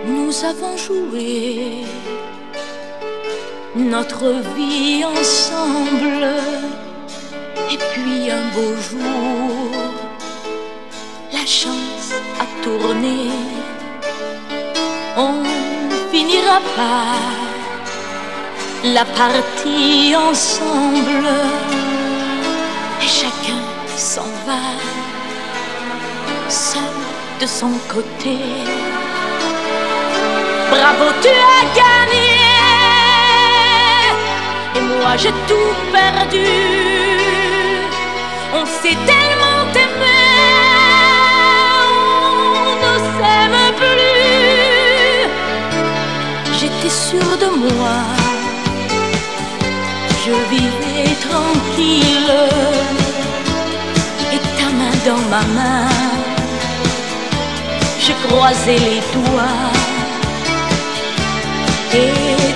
Nous avons joué notre vie ensemble, et puis un beau jour, la chance a tourné. On finira par la partie ensemble, et chacun s'en va, seul de son côté. Bravo, tu as gagné, et moi j'ai tout perdu. On s'est tellement aimé, on ne s'aime plus. J'étais sûre de moi, je vivais tranquille, et ta main dans ma main, je croisais les doigts. Et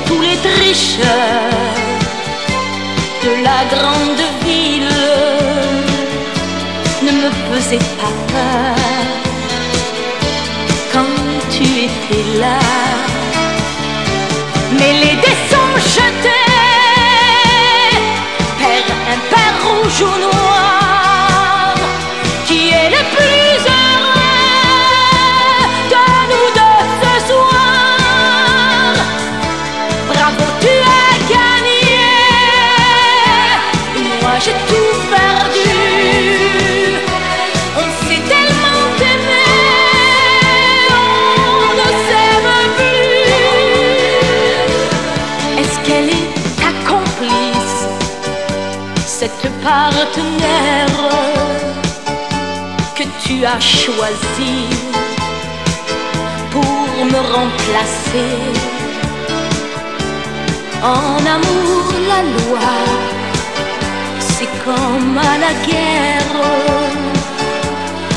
tous les tricheurs de la grande ville ne me faisaient pas peur quand tu étais là. Mais les dés sont jetés, père impair, rouge ou noir, qui est le plus heureux de nous deux ce soir. Bravo, tu as gagné, et moi j'ai tout perdu. On s'est tellement aimé, on ne s'aime plus. Est-ce qu'elle est ta complice, cette partenaire que tu as choisi pour me remplacer? En amour, la loi, c'est comme à la guerre,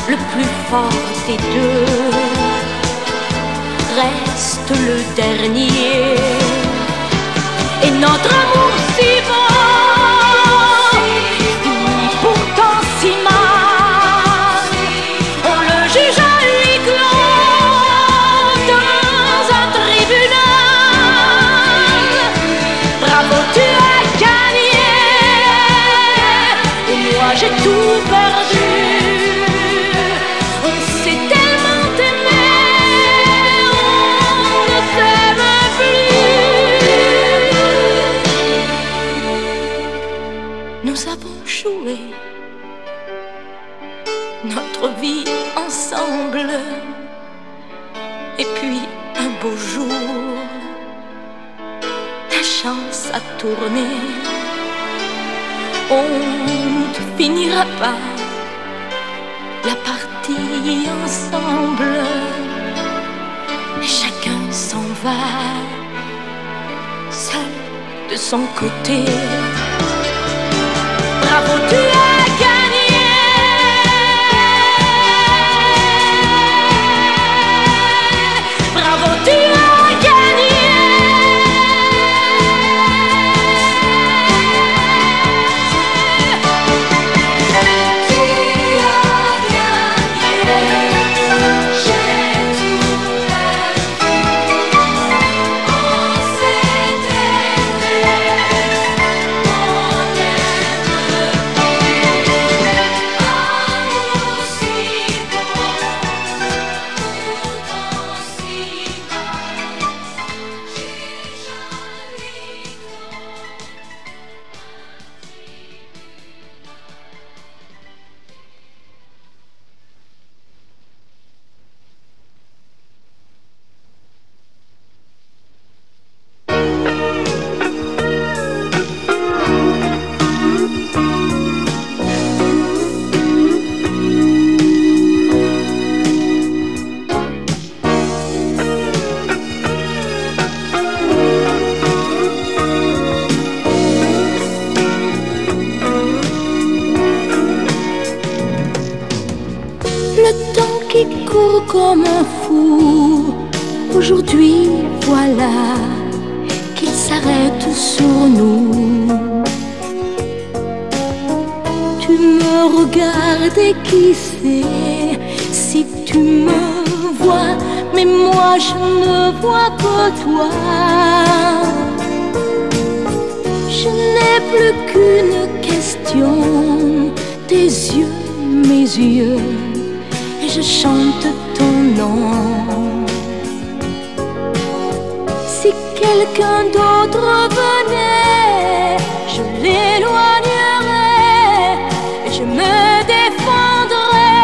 le plus fort des deux reste le dernier. Et notre amour si beau finit pourtant si mal. On le juge à huis clos dans un tribunal. Bravo, tu as gagné, et moi j'ai tout perdu. On s'est tellement aimé, on ne s'aime plus. Nous avons joué notre vie ensemble, et puis un beau jour, ta chance a tourné. On ne finira pas la partie ensemble, et chacun s'en va, seul de son côté. Bravo, tu as gagné, bravo, tu as gagné. Le temps qui court comme un fou, aujourd'hui voilà qu'il s'arrête sur nous. Tu me regardes et qui sait si tu me vois, mais moi je ne vois que toi. Je n'ai plus qu'une question, tes yeux, mes yeux, et je chante ton nom. Si quelqu'un d'autre venait, je l'éloignerais et je me défendrais.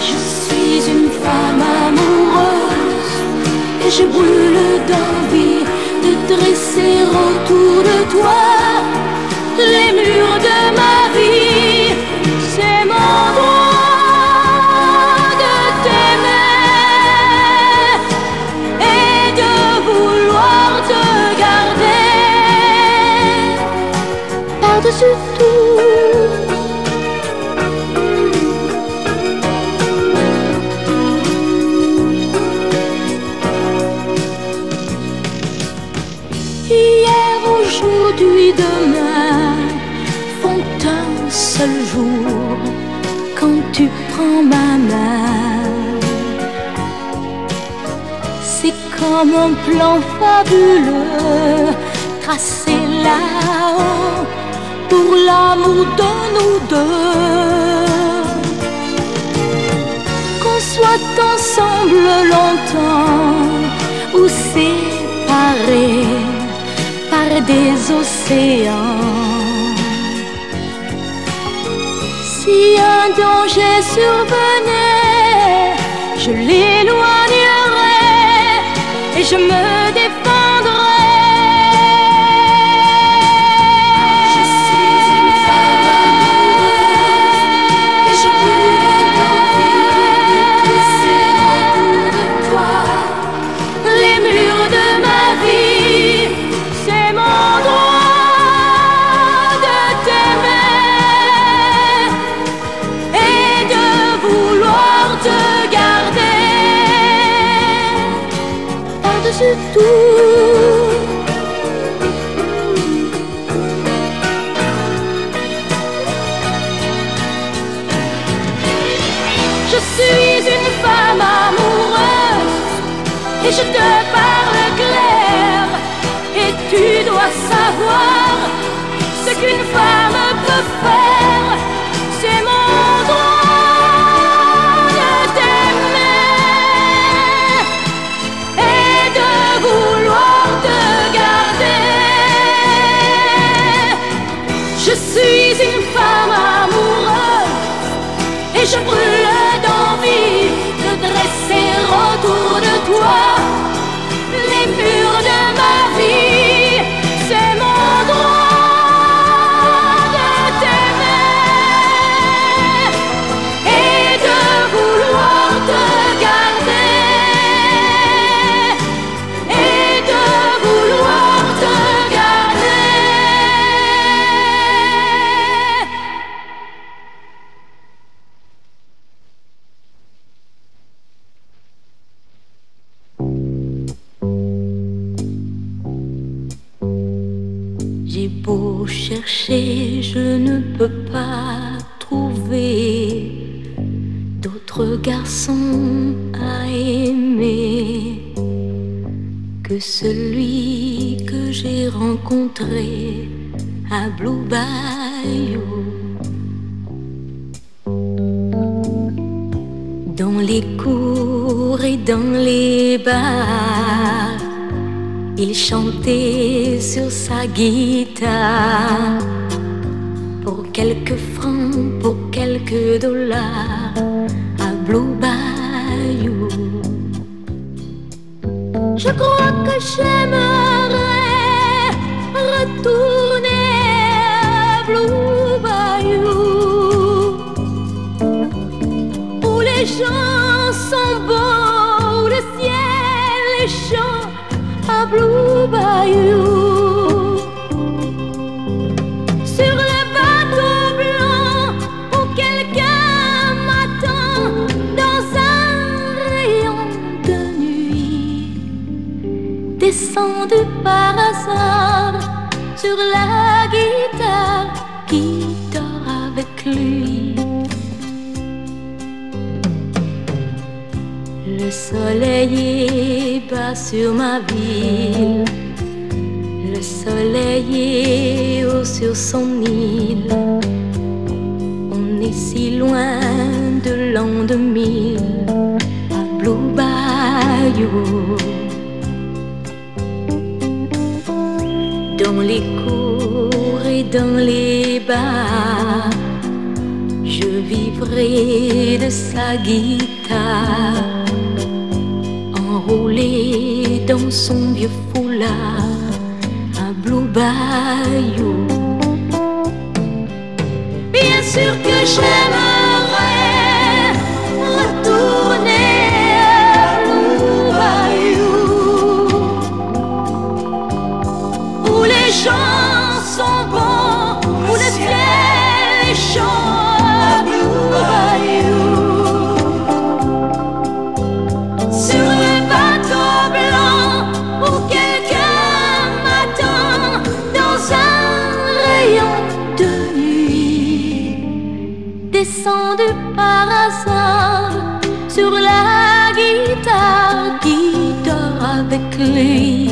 Je suis une femme amoureuse et je brûle d'envie de dresser autour de toi les murs de ma vie. C'est mon droit de t'aimer et de vouloir te garder par-dessus tout. Hier, aujourd'hui, demain font un seul jour quand tu prends ma main. C'est comme un plan fabuleux tracé là-haut pour l'amour de nous deux. Qu'on soit ensemble longtemps ou séparés par des océans. Si un danger survenait, je l'éloignerais et je me défendrais. Je suis une femme amoureuse et je brûle d'envie de dresser autour de toi les murs de ma vie. C'est mon droit de t'aimer et de vouloir te garder par-dessus tout. Je suis une femme amoureuse et je te parle clair. Et tu dois savoir ce qu'une femme peut faire. C'est mon droit de t'aimer et de vouloir te garder. Je suis une femme amoureuse et je brûle d'envie de dresser autour de toi les murs de ma vie. C'est mon droit de t'aimer et de vouloir te garder et de vouloir te garder. J'ai beau chercher, je ne peux pas trouver d'autres garçons à aimer que celui que j'ai rencontré à Blue Bayou. Dans les cours et dans les bars, il chantait sur sa guitare. Pour quelques francs, pour quelques dollars, à Blue Bayou. Je crois que j'aimerais retourner à Blue Bayou, où les gens sont beaux, où le ciel est chaud, à Blue Bayou. Sur le bateau blanc où quelqu'un descendu par hasard sur la guitare qui dort avec lui. Le soleil est bas sur ma ville, le soleil est haut sur son île. On est si loin de l'an 2000 à Blue Bayou. Dans les cours et dans les bars, je vivrai de sa guitare, enroulé dans son vieux foulard à Blue Bayou. Bien sûr que j'aimerais retourner à Blue Bayou, où les gens sont bons, où le ciel est chaud à Blue Bayou. Sur le bateau blanc où quelqu'un m'attend dans un rayon de nuit, descendu par hasard sur la guitare qui dort avec lui.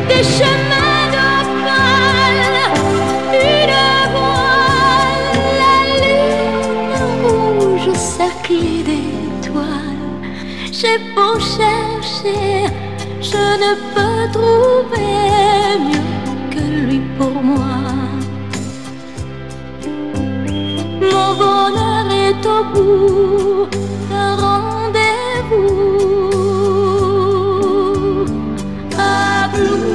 Des chemins d'opale, une voile, la lune rouge cerclée d'étoiles. J'ai beau chercher, je ne peux trouver mieux que lui pour moi. Mon bonheur est au bout d'un rendez-vous à Blue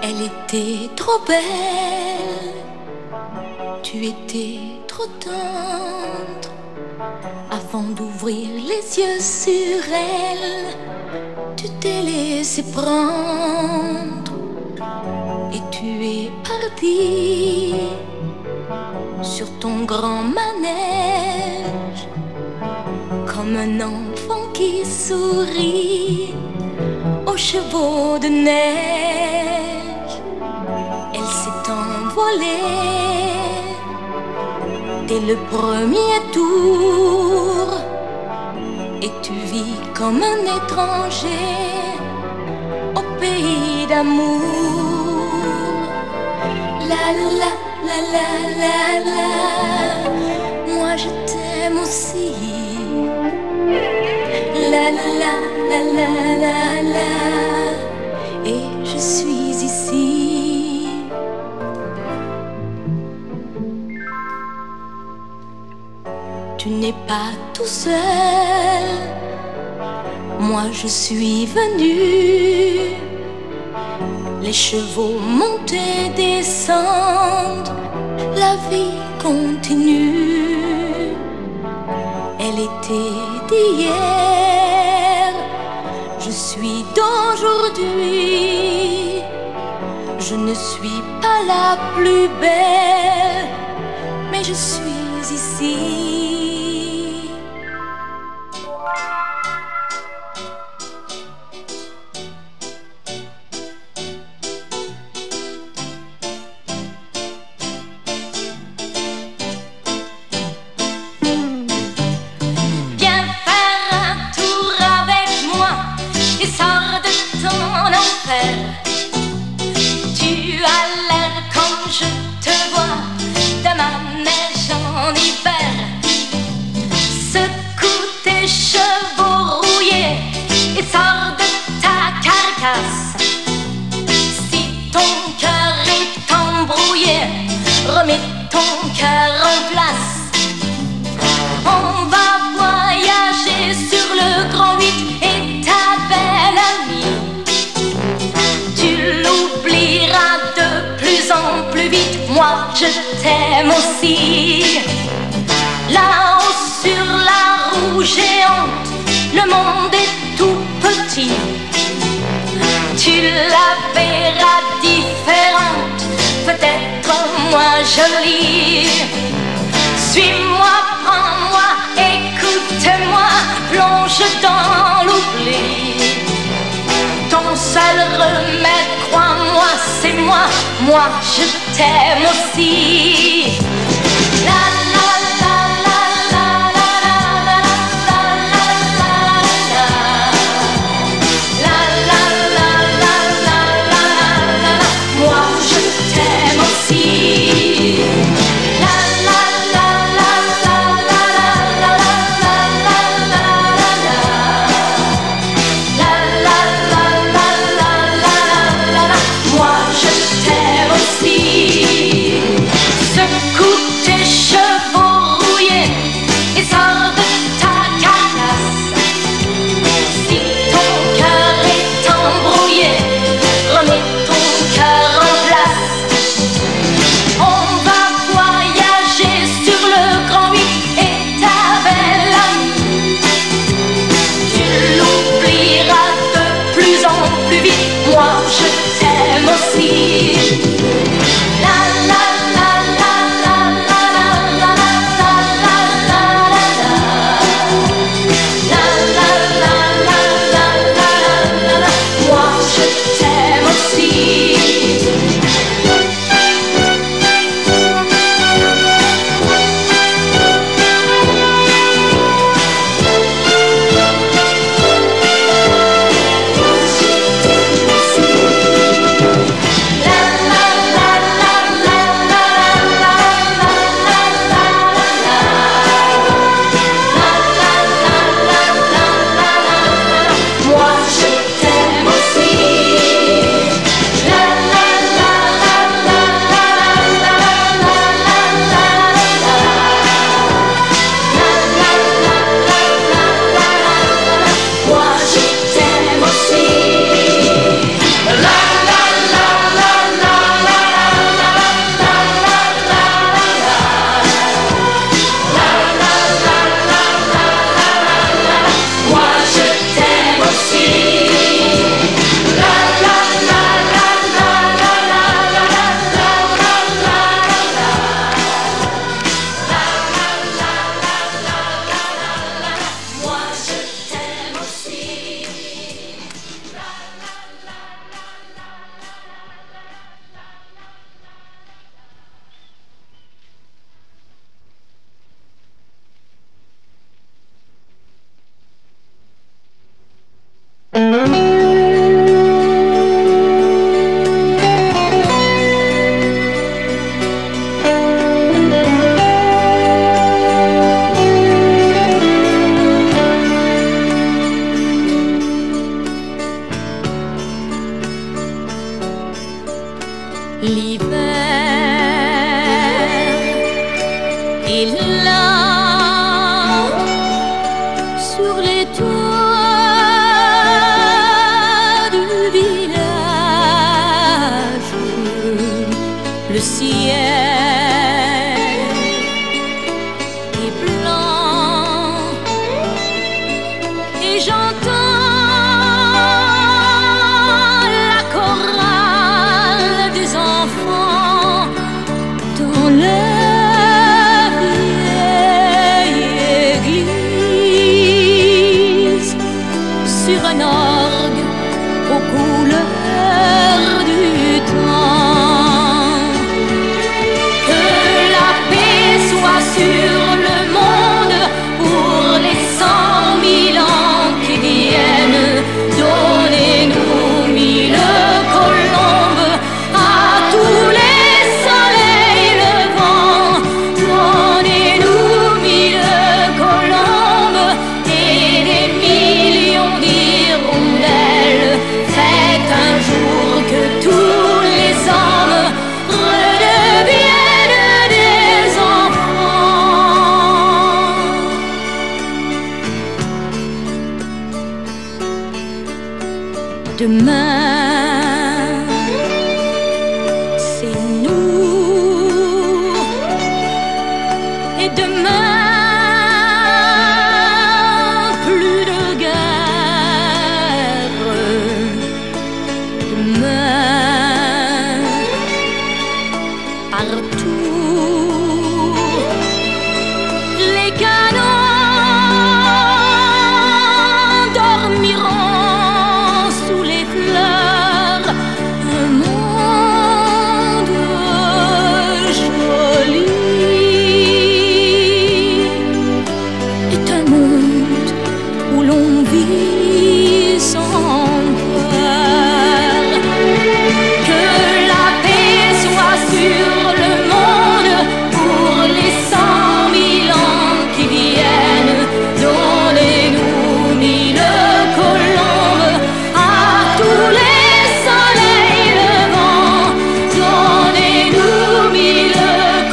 Elle était trop belle, tu étais trop tendre. Avant d'ouvrir les yeux sur elle, tu t'es laissé prendre et tu es parti sur ton grand manège comme un enfant qui sourit aux chevaux de neige. Elle s'est envolée dès le premier tour et tu vis comme un étranger au pays d'amour. La la la la la la, moi je t'aime aussi. La la la la la la, et je suis ici. Tu n'es pas tout seul, moi je suis venu. Les chevaux montent et descendent, la vie continue. Elle était d'hier, je suis d'aujourd'hui. Je ne suis pas la plus belle, mais je suis ici. remets ton cœur en place. On va voyager sur le grand 8 et ta belle amie, tu l'oublieras de plus en plus vite. Moi je t'aime aussi. Là-haut sur la roue géante, le monde est tout petit. Tu la verras différente, peut-être moins jolie. Suis-moi, prends-moi, écoute-moi, plonge dans l'oubli. Ton seul remède, crois-moi, c'est moi. Moi je t'aime aussi. La la la la la la la la la la la. La la la la la la la. Moi je t'aime aussi. La la la la la la la la la la la. La la la la la la la. Moi je t'aime aussi. Secoue tes chevaux rouillés et sors de ta carcasse. Si ton cœur est embrouillé, remets ton cœur en place. On va voyager sur le grand 8 et ta belle amie, tu l'oublieras de plus en plus vite. Moi je t'aime aussi. La la la la la la la la la la la la. La la la la la la la. Moi je t'aime aussi. L'hiver est là sur les toits du village. Le ciel est blanc et j'entends la chorale des enfants dans la vieille église sur un orgue aux couleurs du temps. Que la paix soit sur le monde pour les 100 000 ans qui viennent. Donnez-nous 1000 colombes à tous les soleils levants. Donnez-nous 1000 colombes et des millions d'hirondelles. Faites un jour que tous les hommes redeviennent Demain, c'est nous. Et demain, plus de guerre. Demain, partout, les canons dormiront sous les fleurs. Un monde joli est un monde où l'on vit sans peur. Que la paix soit sur le monde pour les 100 000 ans qui viennent. Donnez-nous 1000 colombes à tous les soleils levants. Donnez-nous 1000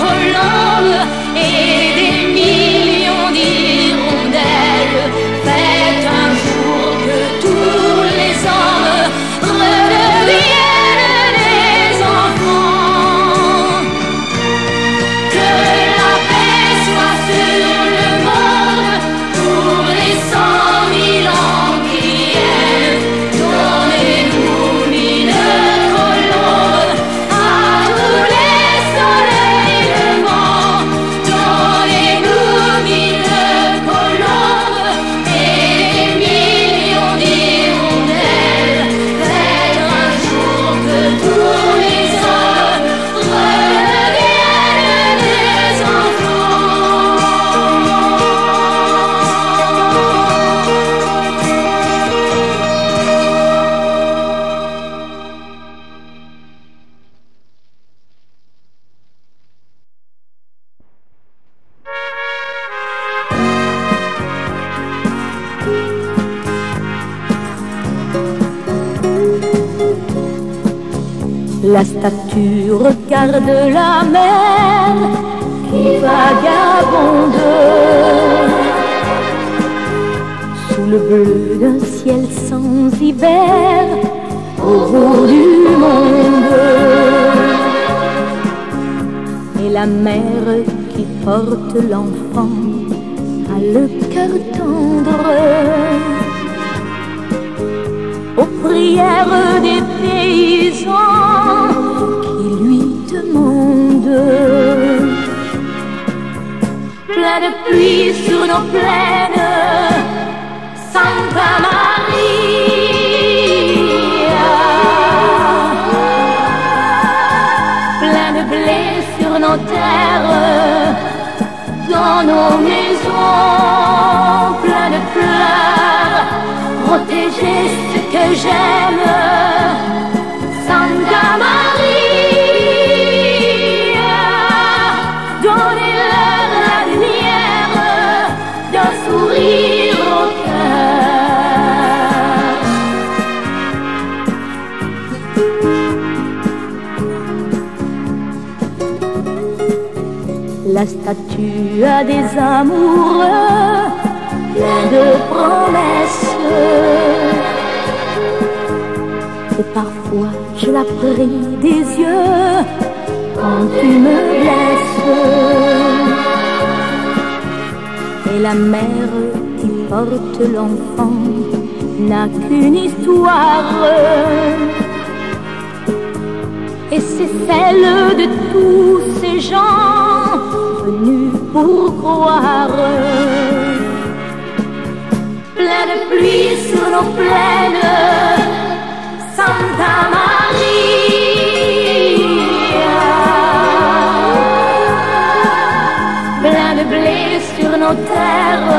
colombes et des millions d'hirondelles. Faites un jour que tous les hommes redeviennent des enfants. Que la paix soit sur le monde pour les 100 000 ans qui viennent. Donnez-nous 1000 colombes à tous les soleils levants. Donnez-nous 1000 colombes et des millions d'hirondelles. Faites un jour que tous les hommes redeviennent des enfants. La statue regarde la mer qui vagabonde sous le bleu d'un ciel sans hiver au bout du monde. Et la mère qui porte l'enfant a le cœur tendre aux prières des paysans qui lui demandent. Plein de pluie sur nos plaines, Santa Maria. Plein de blé sur nos terres, dans nos maisons. Plein de fleurs, protéger ce que j'aime. Santa Maria, donnez-leur la lumière d'un sourire au cœur. La statue a des amoureux plein de promesses. Et parfois je la prie des yeux quand tu me blesses. Et la mère qui porte l'enfant n'a qu'une histoire, et c'est celle de tous ces gens venus pour croire. Plein de pluie sur nos plaines, Santa Maria. Plein de blé sur nos terres,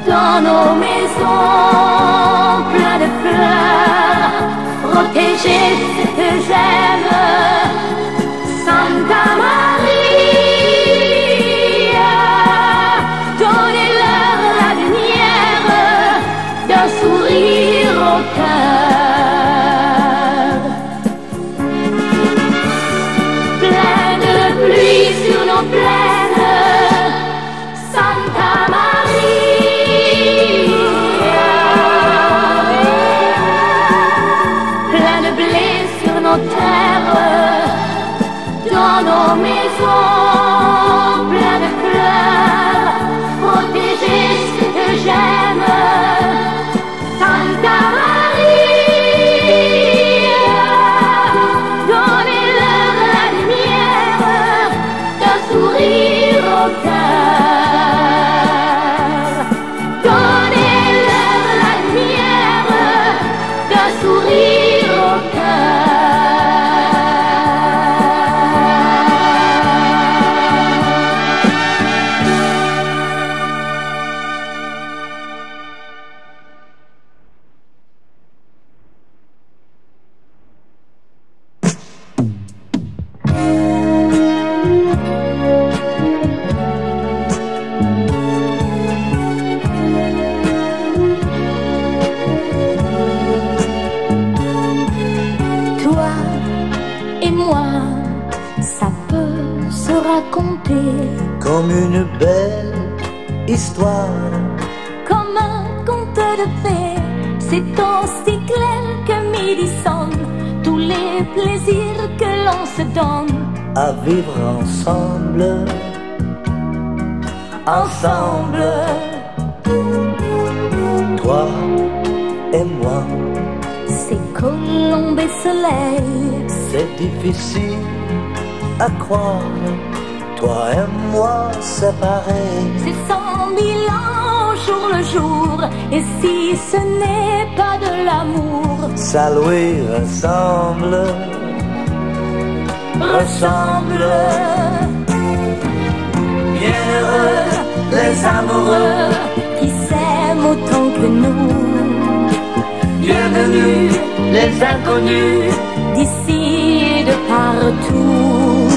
dans nos maisons. Plein de fleurs, protéger ce que j'aime. Santa Maria, donnez-leur la lumière d'un sourire au cœur. Plein de pluie sur nos plaines, Santa Maria. comme une belle histoire, comme un conte de fées. C'est aussi clair que midi sonne, tous les plaisirs que l'on se donne à vivre ensemble, ensemble. Toi et moi, c'est colombe et soleil. c'est difficile à croire. Toi et moi, c'est pareil. C'est 100 000 ans jour le jour. Et si ce n'est pas de l'amour, Ça lui ressemble, ressemble. Bienheureux les amoureux qui s'aiment autant que nous. bienvenue les inconnus. D'ici et de partout,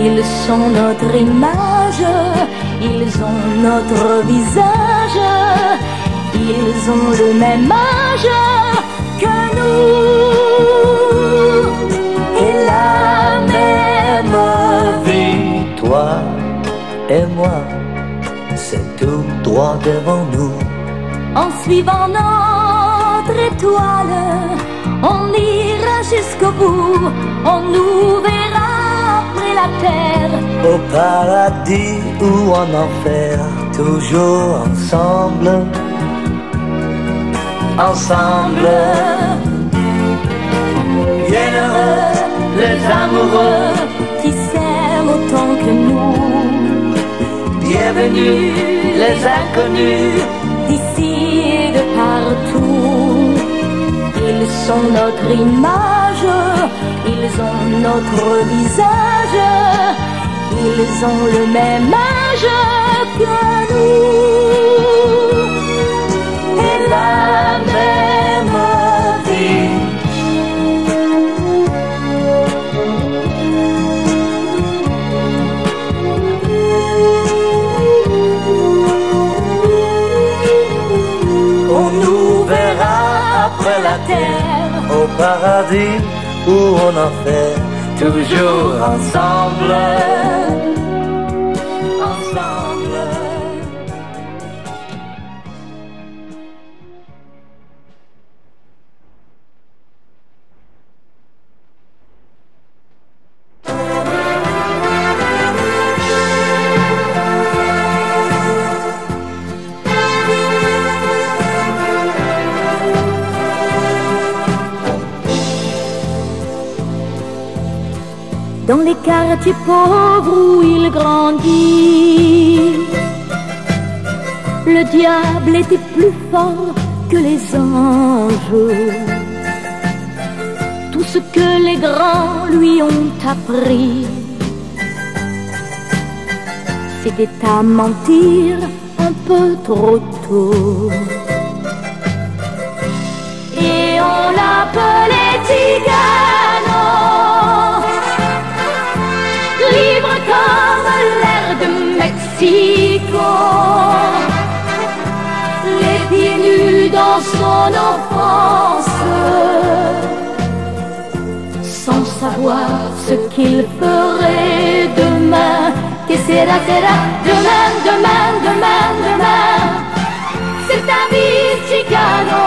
ils sont notre image, ils ont notre visage, ils ont le même âge que nous et la même vie. Toi et moi, c'est tout droit devant nous. En suivant notre étoile, on ira jusqu'au bout, on nous verra après la terre. Au paradis ou en enfer, toujours ensemble, ensemble. Bienheureux les amoureux Qui s'aiment autant que nous. bienvenue les inconnus. D'ici et de partout, ils sont notre image, ils ont notre visage, ils ont le même âge que nous et la même vie. On nous verra après la terre, au paradis ou en enfer, toujours ensemble, ensemble. Dans les quartiers pauvres où il grandit, le diable était plus fort que les anges. Tout ce que les grands lui ont appris, c'était à mentir un peu trop tôt. Et on l'appelait Tigano, libre comme l'air de Mexico, les pieds nus dans son enfance, sans savoir ce qu'il ferait demain. Que sera, sera, demain, demain, demain, demain. C'est ta vie, Chicano.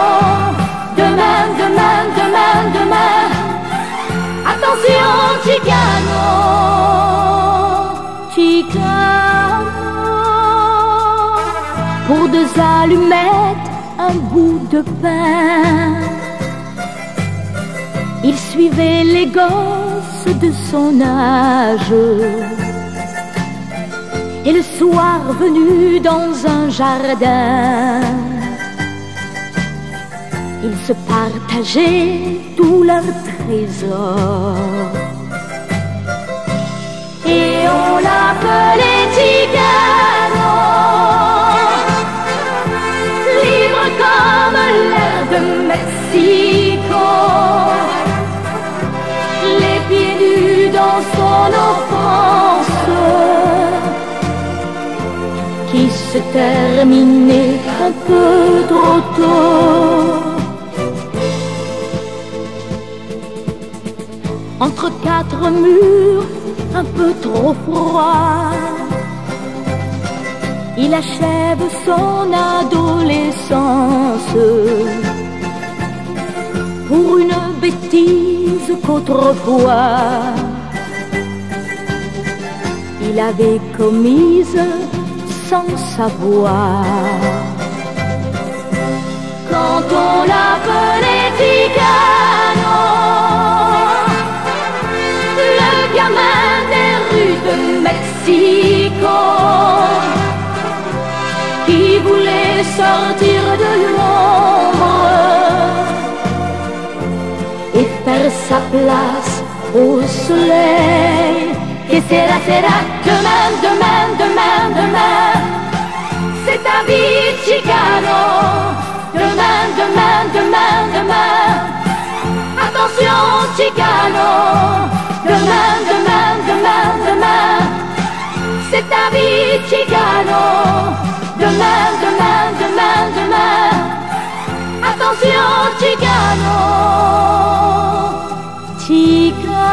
Demain, demain, demain, demain. Attention, Chicano. Chicano. Pour 2 allumettes, un bout de pain, il suivait les gosses de son âge. Et le soir venu dans un jardin, ils se partageaient tous leurs trésors. Et on l'appelait Tigano, libre comme l'air de Mexico, les pieds nus dans son enfance, qui se terminait un peu trop tôt. Entre 4 murs un peu trop froids, il achève son adolescence pour une bêtise qu'autrefois il avait commise sans savoir. Quand on l'appelait Ticano, le gamin des rues de Mexico, qui voulait sortir de l'ombre et faire sa place au soleil. Que sera, sera, demain, demain, demain, demain, c'est ta vie Chicano. Demain, demain, demain, demain, attention Chicano. Demain, demain, demain, demain, c'est ta vie Chicano. Demain, demain, demain, demain, attention Chicano. Chicano.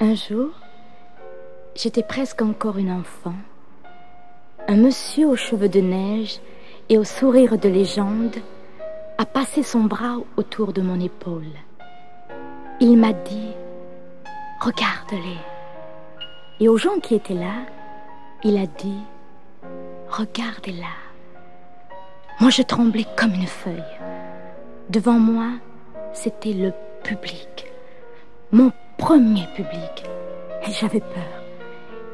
Un jour, J'étais presque encore une enfant. Un monsieur aux cheveux de neige et au sourire de légende a passé son bras autour de mon épaule. Il m'a dit « Regarde-les ». Et aux gens qui étaient là, il a dit « Regardez-la ». Moi, je tremblais comme une feuille. Devant moi, c'était le public, mon premier public. Et j'avais peur.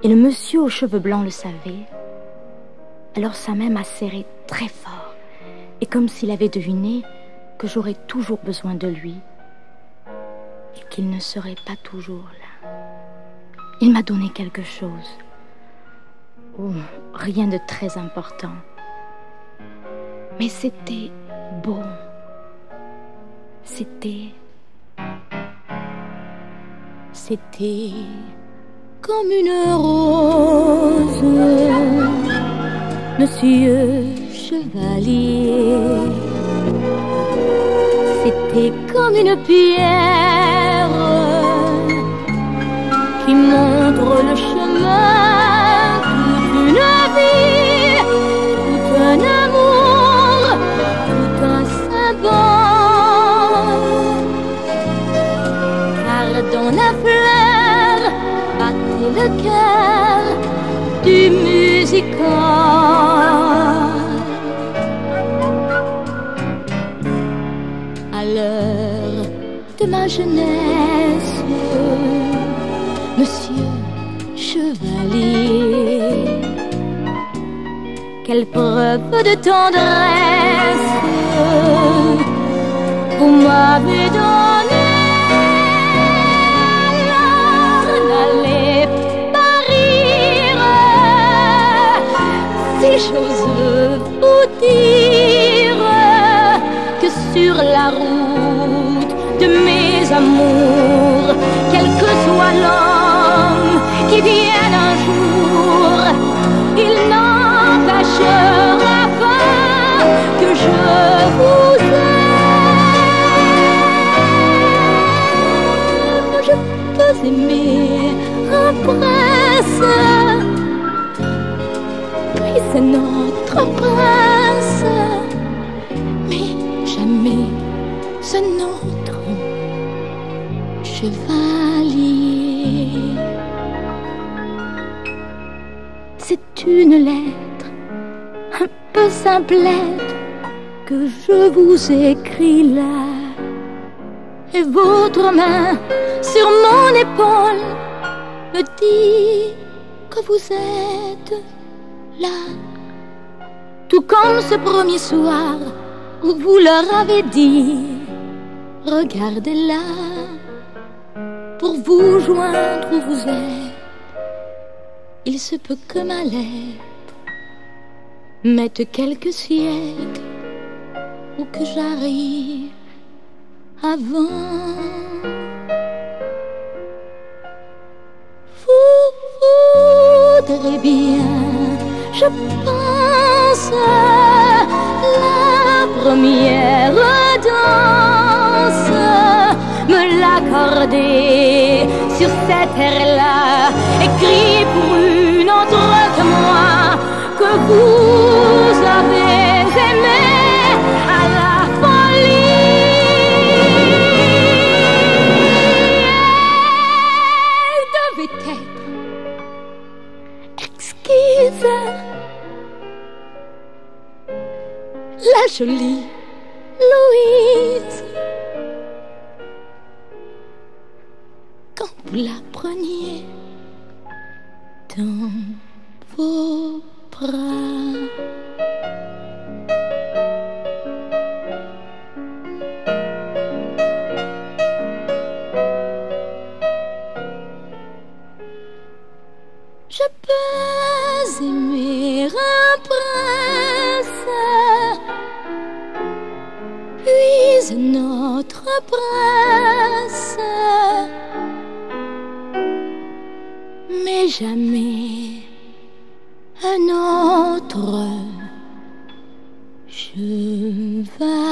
Et le monsieur aux cheveux blancs le savait. Alors sa main m'a serré très fort, et comme s'il avait deviné que j'aurais toujours besoin de lui, et qu'il ne serait pas toujours là. Il m'a donné quelque chose. Oh, rien de très important. Mais c'était beau. C'était comme une rose, monsieur chevalier. C'était comme une pierre qui montre le chemin toute une vie, tout un amour, tout un symbole. Car dans la fleur battait le cœur du musical. À l'heure de ma jeunesse, monsieur chevalier, quelle preuve de tendresse vous m'avez donné. Alors n'allez pas rire, si j'ose vous dire que sur la route de mes amours, quel que soit l'homme qui vienne un jour, il n'empêchera pas que je vous aime. Je peux aimer un prince, puis c'est notre prince, mais jamais ce notre chevalier. C'est une lettre un peu simplette que je vous écris là, et votre main sur mon épaule me dit que vous êtes là, tout comme ce premier soir où vous leur avez dit regardez-la, pour vous joindre où vous êtes. Il se peut que ma lettre mette quelques siècles ou que j'arrive avant. Vous voudrez bien, je pense, la première danse, me l'accorder sur cette air-là, écrit pour une autre que moi, que vous avez aimé à la folie. Elle devait être exquise, la jolie Louise. Quand vous la preniez dans vos bras, je peux aimer un prince, puis un autre prince, mais jamais un autre chevalier.